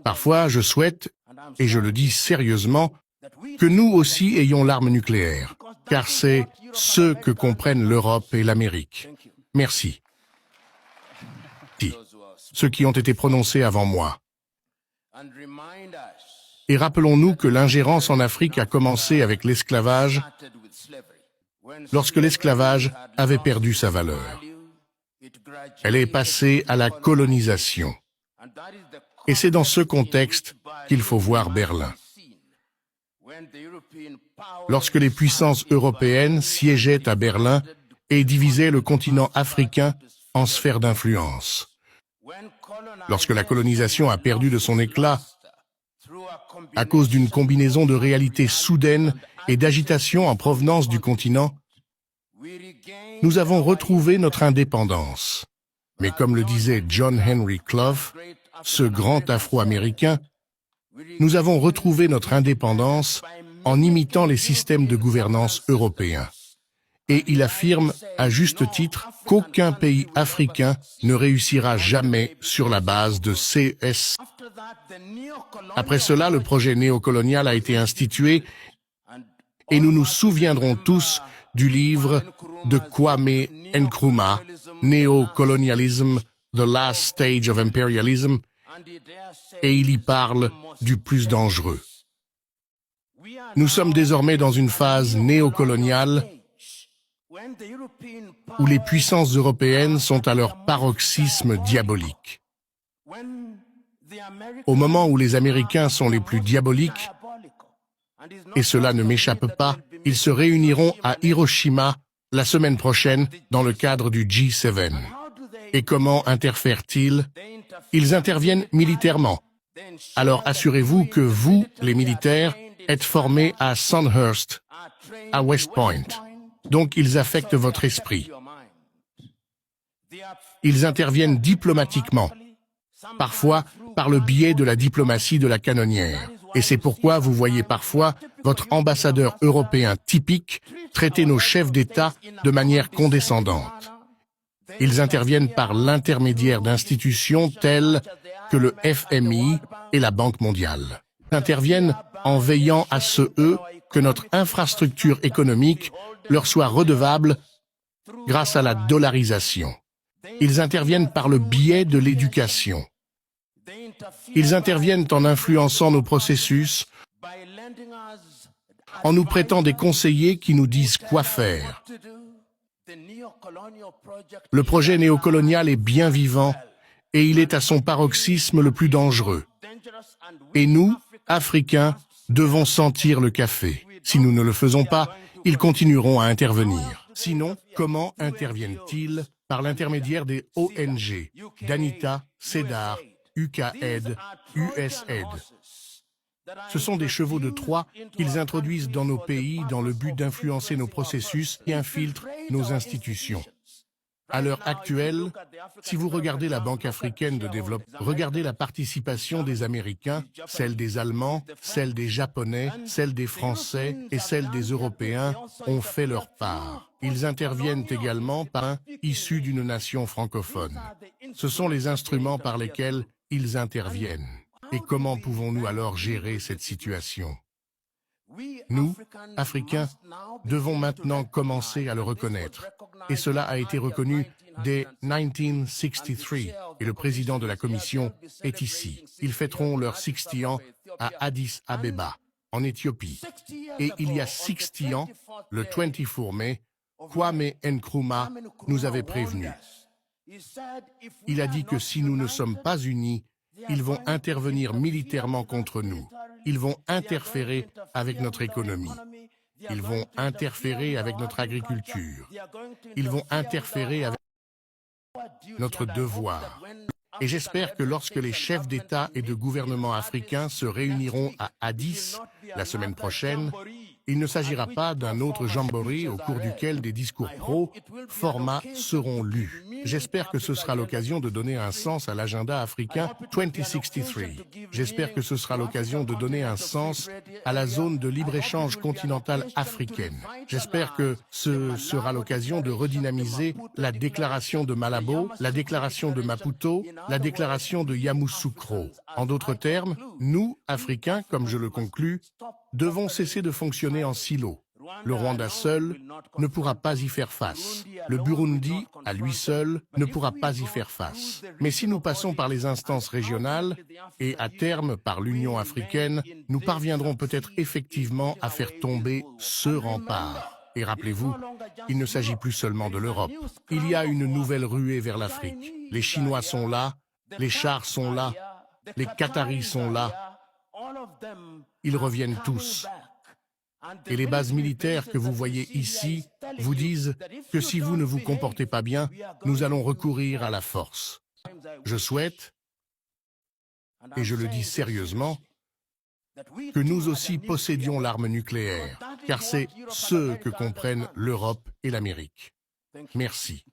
Parfois, je souhaite, et je le dis sérieusement, que nous aussi ayons l'arme nucléaire, car c'est ce que comprennent l'Europe et l'Amérique. Merci. Ceux qui ont été prononcés avant moi. Et rappelons-nous que l'ingérence en Afrique a commencé avec l'esclavage, lorsque l'esclavage avait perdu sa valeur. Elle est passée à la colonisation. Et c'est dans ce contexte qu'il faut voir Berlin. Lorsque les puissances européennes siégeaient à Berlin et divisaient le continent africain en sphères d'influence. Lorsque la colonisation a perdu de son éclat à cause d'une combinaison de réalités soudaines et d'agitations en provenance du continent, nous avons retrouvé notre indépendance. Mais comme le disait John Henry Clough, ce grand Afro-Américain, nous avons retrouvé notre indépendance en imitant les systèmes de gouvernance européens. Et il affirme, à juste titre, qu'aucun pays africain ne réussira jamais sur la base de CS. Après cela, le projet néocolonial a été institué et nous nous souviendrons tous du livre de Kwame Nkrumah, Néocolonialism, The Last Stage of Imperialism, et il y parle du plus dangereux. Nous sommes désormais dans une phase néocoloniale où les puissances européennes sont à leur paroxysme diabolique. Au moment où les Américains sont les plus diaboliques, et cela ne m'échappe pas, ils se réuniront à Hiroshima la semaine prochaine dans le cadre du G7. Et comment interfèrent-ils? Ils interviennent militairement. Alors assurez-vous que vous, les militaires, êtes formés à Sandhurst, à West Point. Donc ils affectent votre esprit. Ils interviennent diplomatiquement, parfois par le biais de la diplomatie de la canonnière. Et c'est pourquoi vous voyez parfois votre ambassadeur européen typique traiter nos chefs d'État de manière condescendante. Ils interviennent par l'intermédiaire d'institutions telles que le FMI et la Banque mondiale. Ils interviennent en veillant à ce que notre infrastructure économique leur soit redevable grâce à la dollarisation. Ils interviennent par le biais de l'éducation. Ils interviennent en influençant nos processus, en nous prêtant des conseillers qui nous disent quoi faire. Le projet néocolonial est bien vivant et il est à son paroxysme le plus dangereux. Et nous, Africains, devons sentir le café. Si nous ne le faisons pas, ils continueront à intervenir. Sinon, comment interviennent-ils? Par l'intermédiaire des ONG, d'Anita, CEDAR, UKAID, USAID. Ce sont des chevaux de Troie qu'ils introduisent dans nos pays dans le but d'influencer nos processus et infiltrent nos institutions. À l'heure actuelle, si vous regardez la Banque africaine de développement, regardez la participation des Américains, celle des Allemands, celle des Japonais, celle des Français et celle des Européens ont fait leur part. Ils interviennent également par un issu d'une nation francophone. Ce sont les instruments par lesquels ils interviennent. Et comment pouvons-nous alors gérer cette situation? Nous, Africains, devons maintenant commencer à le reconnaître. Et cela a été reconnu dès 1963. Et le président de la Commission est ici. Ils fêteront leurs 60 ans à Addis Abeba, en Éthiopie. Et il y a 60 ans, le 24 mai, Kwame Nkrumah nous avait prévenus. Il a dit que si nous ne sommes pas unis, ils vont intervenir militairement contre nous. Ils vont interférer avec notre économie. Ils vont interférer avec notre agriculture. Ils vont interférer avec notre devoir. Et j'espère que lorsque les chefs d'État et de gouvernement africains se réuniront à Addis la semaine prochaine, Il ne s'agira pas d'un autre jamboree au cours duquel des discours pro-format seront lus. J'espère que ce sera l'occasion de donner un sens à l'agenda africain 2063. J'espère que ce sera l'occasion de donner un sens à la zone de libre-échange continentale africaine. J'espère que ce sera l'occasion de redynamiser la déclaration de Malabo, la déclaration de Maputo, la déclaration de Yamoussoukro. En d'autres termes, nous, Africains, comme je le conclus, devons cesser de fonctionner en silo. Le Rwanda seul ne pourra pas y faire face. Le Burundi, à lui seul, ne pourra pas y faire face. Mais si nous passons par les instances régionales et à terme par l'Union africaine, nous parviendrons peut-être effectivement à faire tomber ce rempart. Et rappelez-vous, il ne s'agit plus seulement de l'Europe. Il y a une nouvelle ruée vers l'Afrique. Les Chinois sont là, les chars sont là, les Qataris sont là. Ils reviennent tous. Et les bases militaires que vous voyez ici vous disent que si vous ne vous comportez pas bien, nous allons recourir à la force. Je souhaite, et je le dis sérieusement, que nous aussi possédions l'arme nucléaire, car c'est ce que comprennent l'Europe et l'Amérique. Merci.